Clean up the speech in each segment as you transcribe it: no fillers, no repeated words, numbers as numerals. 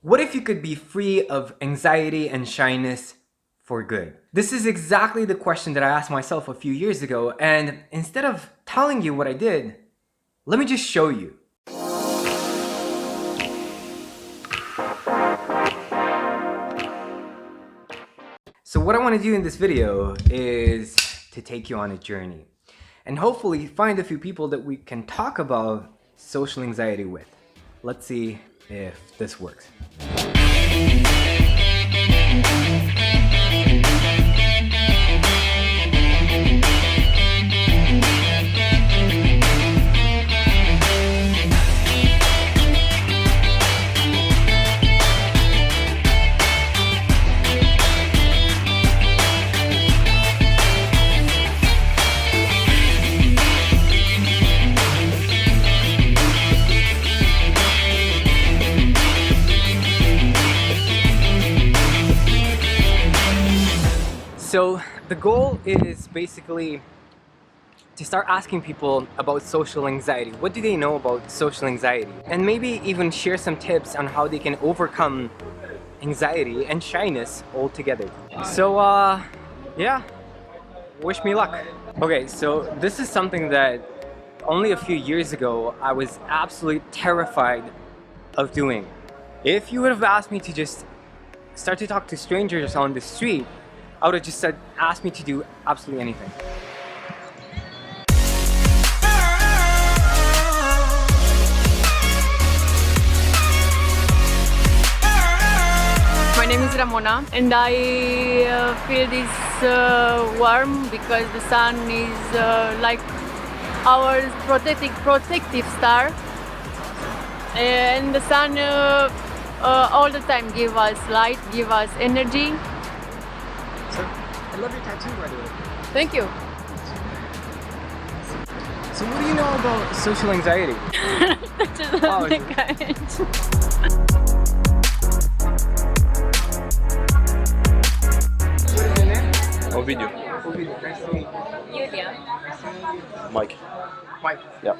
What if you could be free of anxiety and shyness for good? This is exactly the question that I asked myself a few years ago, and instead of telling you what I did, let me just show you. So what I want to do in this video is to take you on a journey and hopefully find a few people that we can talk about social anxiety with. Let's see if this works. So the goal is basically to start asking people about social anxiety. What do they know about social anxiety? And maybe even share some tips on how they can overcome anxiety and shyness altogether. So yeah, wish me luck. Okay, so this is something that only a few years ago I was absolutely terrified of doing. If you would have asked me to just start to talk to strangers on the street, I would have just said, ask me to do absolutely anything. My name is Ramona and I feel this warm because the sun is like our protective star, and the sun all the time give us light, give us energy. So, I love your tattoo, by the way. Thank you. So what do you know about social anxiety? What is your name? Ovidio. Ovidio, nice to meet you. Julia. Mike. Mike. Yeah.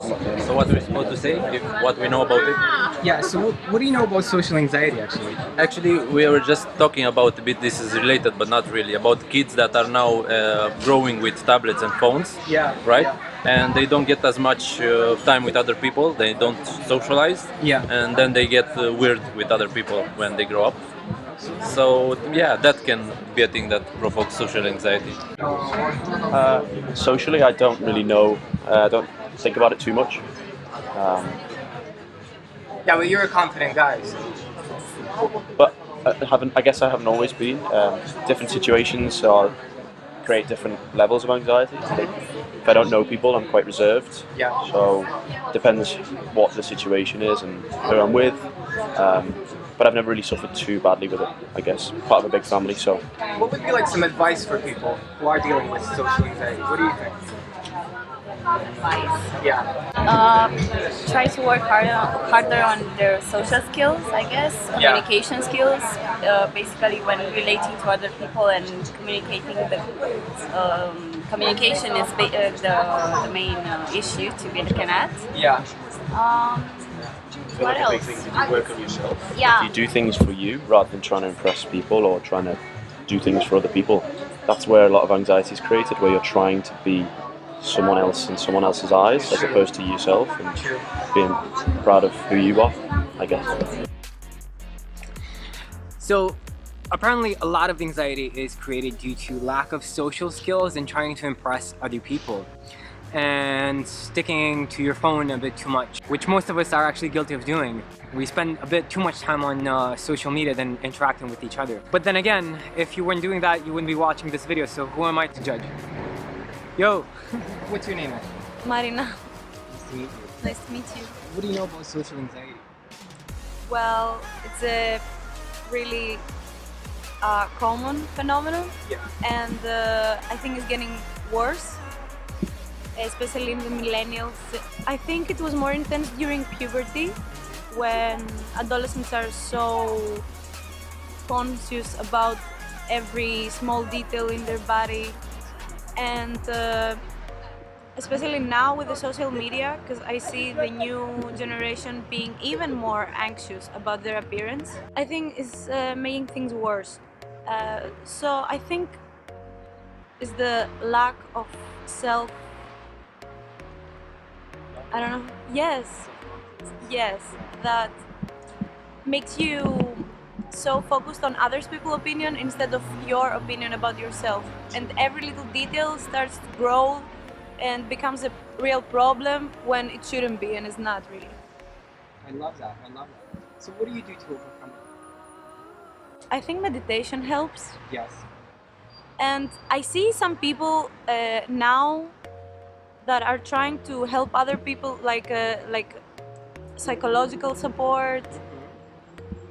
So what we're supposed to say, what we know about it? Yeah, so what do you know about social anxiety actually? Actually, we were just talking about a bit, this is related but not really, about kids that are now growing with tablets and phones. Yeah. Right? Yeah. And they don't get as much time with other people, they don't socialize. Yeah. And then they get weird with other people when they grow up. So yeah, that can be a thing that provokes social anxiety. Socially, I don't really know. I don't think about it too much. Yeah, but you're a confident guy. So. But I guess I haven't always been. Different situations create different levels of anxiety. If I don't know people, I'm quite reserved. Yeah. So depends what the situation is and who I'm with. But I've never really suffered too badly with it, I guess. Part of a big family, so. What would be like some advice for people who are dealing with social anxiety? What do you think? Advice. Yeah. Try to work harder on their social skills, I guess, communication skills. Basically, when relating to other people and communicating, the communication is the main issue to be looking at. Yeah. What else? Big thing to work on yourself. Yeah. If you do things for you rather than trying to impress people or trying to do things for other people, that's where a lot of anxiety is created, where you're trying to be someone else in someone else's eyes as opposed to yourself and being proud of who you are, I guess. So apparently a lot of anxiety is created due to lack of social skills and trying to impress other people and sticking to your phone a bit too much, which most of us are actually guilty of doing. We spend a bit too much time on social media than interacting with each other. But then again, if you weren't doing that, you wouldn't be watching this video, so who am I to judge? Yo, what's your name actually? Marina, Nice to meet you. nice to meet you. What do you know about social anxiety? Well, it's a really common phenomenon, Yeah. and I think it's getting worse, especially in the millennials. I think it was more intense during puberty, when adolescents are so conscious about every small detail in their body, and especially now with the social media, because I see the new generation being even more anxious about their appearance. I think it's making things worse. So I think it's the lack of self. I don't know. Yes, that makes you so focused on others people's opinion instead of your opinion about yourself, and every little detail starts to grow and becomes a real problem when it shouldn't be, and it's not really. I love that. So what do you do to overcome it? I think meditation helps, Yes. and I see some people now that are trying to help other people, like psychological support.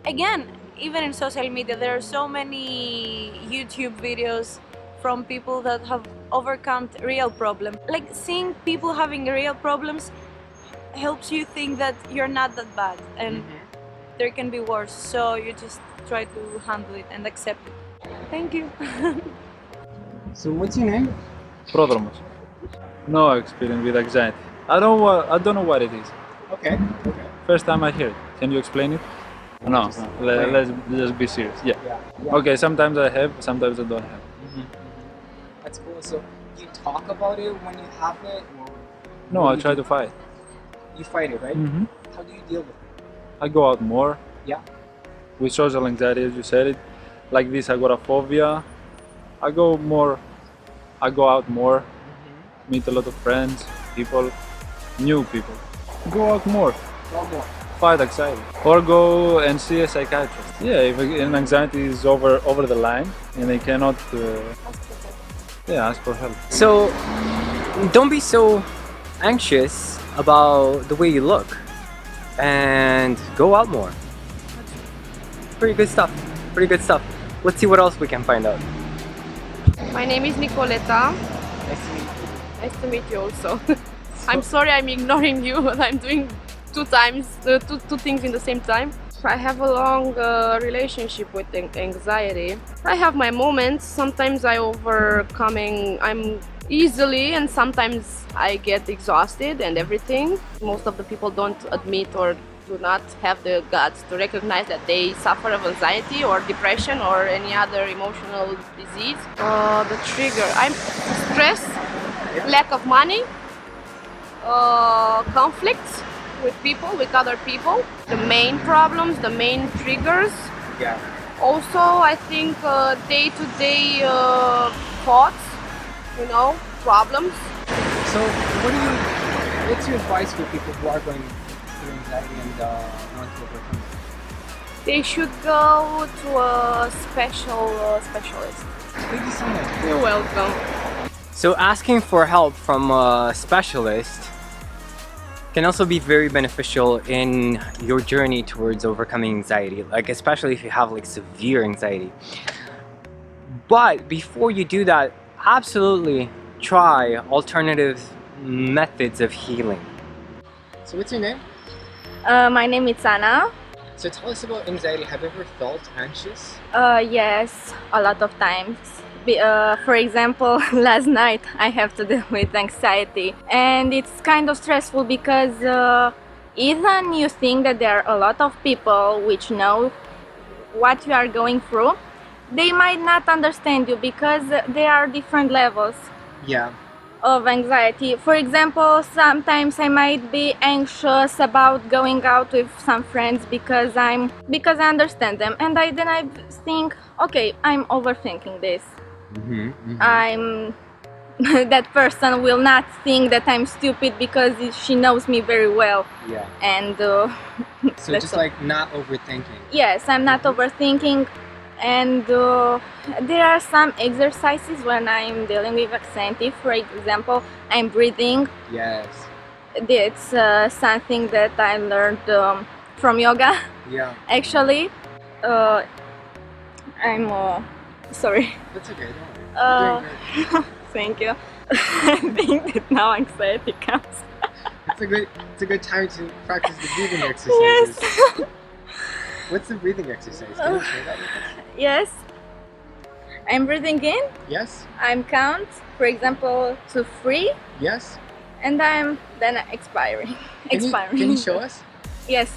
Again, even in social media, there are so many YouTube videos from people that have overcome real problems. Like, seeing people having real problems helps you think that you're not that bad and there can be worse. So you just try to handle it and accept it. Thank you. So what's your name? Prodromos. No experience with anxiety. I don't know what it is. Okay. First time I hear it. Can you explain it? No. Let's be serious. Yeah. Okay. Sometimes I have. Sometimes I don't have. That's cool. So you talk about it when you have it? Or No, what I do you try do? to fight. You fight it, right? Mm-hmm. How do you deal with it? I go out more. Yeah. With social anxiety, as you said it, like this, I got a phobia. I go out more. Meet a lot of friends, people, new people. Go out more. One more. Fight anxiety, or go and see a psychiatrist. Yeah, if an anxiety is over the line and they cannot, ask for help. So don't be so anxious about the way you look and go out more. Pretty good stuff. Let's see what else we can find out. My name is Nicoleta. Nice to meet you. Nice to meet you also. I'm sorry I'm ignoring you, but I'm doing two things in the same time. I have a long relationship with anxiety. I have my moments. Sometimes I'm easily, and sometimes I get exhausted and everything. Most of the people don't admit or do not have the guts to recognize that they suffer of anxiety or depression or any other emotional disease. The trigger, I'm stressed, lack of money, conflicts with other people, the main problems, the main triggers. Yeah. Also, I think day-to-day thoughts, problems. So what's your advice for people who are going through anxiety and want to overcome it? They should go to a specialist. Thank you so much. You're welcome. So asking for help from a specialist can also be very beneficial in your journey towards overcoming anxiety, like especially if you have like severe anxiety. But before you do that, absolutely try alternative methods of healing. So what's your name? My name is Anna. So tell us about anxiety. Have you ever felt anxious? Yes, a lot of times. For example, last night I have to deal with anxiety, and it's kind of stressful because even you think that there are a lot of people which know what you are going through, they might not understand you because there are different levels of anxiety. For example, sometimes I might be anxious about going out with some friends because I understand them, and then I think, okay, I'm overthinking this. I'm that person will not think that I'm stupid because she knows me very well. Yeah. And so just like not overthinking. Yes, I'm not overthinking. And there are some exercises when I'm dealing with anxiety. For example, I'm breathing. Yes. It's something that I learned from yoga. Yeah. Actually, I'm sorry. That's okay. Don't worry. You're doing great. Thank you. I think that now anxiety comes. It's a good time to practice the breathing exercises. Yes. What's the breathing exercise? Can you share that with us? Yes. I'm breathing in. Yes. I'm count, for example, to 3. Yes. and I'm then expiring. Expiring. Can you show us? Yes.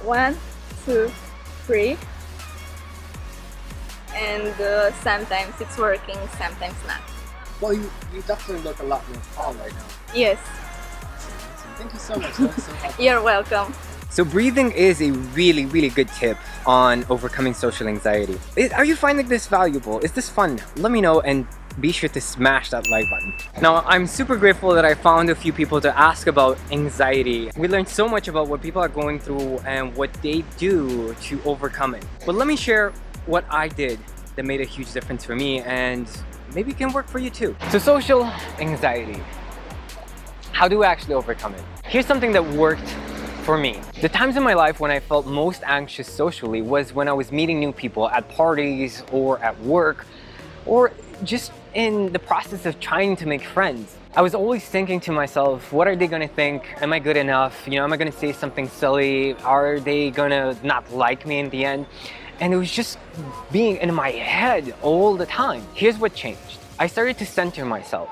1, 2, 3. And sometimes it's working, sometimes not. Well, you definitely look a lot more calm right now. Yes. Thank you so much. That was so helpful. You're welcome. So breathing is a really, really good tip on overcoming social anxiety. Are you finding this valuable? Is this fun? Let me know and be sure to smash that like button. Now, I'm super grateful that I found a few people to ask about anxiety. We learned so much about what people are going through and what they do to overcome it. But let me share what I did that made a huge difference for me, and maybe it can work for you too. So social anxiety. How do I actually overcome it? Here's something that worked for me. The times in my life when I felt most anxious socially was when I was meeting new people at parties or at work, or just in the process of trying to make friends. I was always thinking to myself, what are they gonna think? Am I good enough? You know, am I gonna say something silly? Are they gonna not like me in the end? And it was just being in my head all the time. Here's what changed. I started to center myself.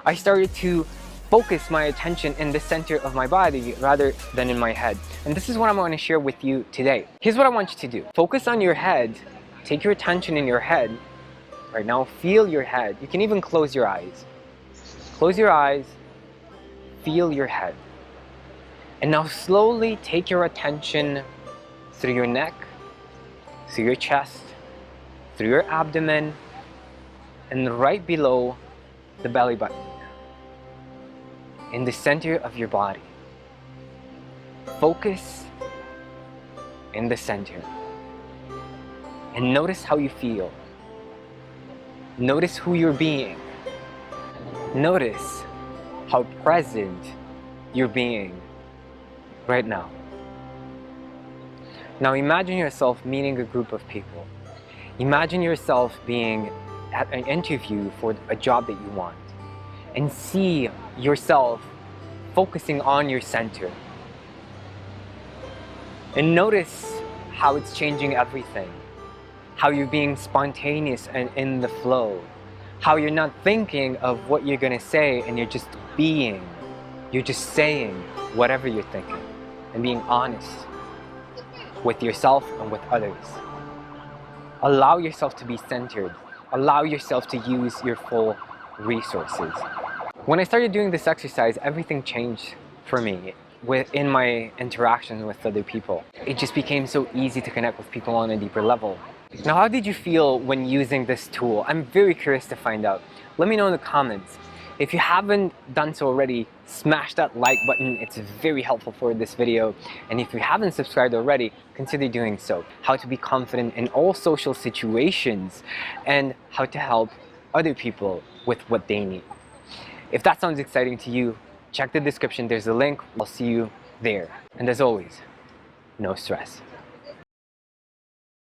I started to focus my attention in the center of my body rather than in my head. And this is what I'm going to share with you today. Here's what I want you to do. Focus on your head. Take your attention in your head. Right now, feel your head. You can even close your eyes. Close your eyes. Feel your head. And now slowly take your attention through your neck, through your chest, through your abdomen, and right below the belly button. In the center of your body. Focus in the center. And notice how you feel. Notice who you're being. Notice how present you're being right now. Now imagine yourself meeting a group of people. Imagine yourself being at an interview for a job that you want. And see yourself focusing on your center. And notice how it's changing everything. How you're being spontaneous and in the flow. How you're not thinking of what you're gonna say and you're just being. You're just saying whatever you're thinking and being honest with yourself and with others. Allow yourself to be centered. Allow yourself to use your full resources. When I started doing this exercise, everything changed for me in my interactions with other people. It just became so easy to connect with people on a deeper level. Now, how did you feel when using this tool? I'm very curious to find out. Let me know in the comments. If you haven't done so already, smash that like button. It's very helpful for this video. And if you haven't subscribed already, consider doing so. How to be confident in all social situations and how to help other people with what they need. If that sounds exciting to you, check the description. There's a link. I'll see you there. And as always, no stress.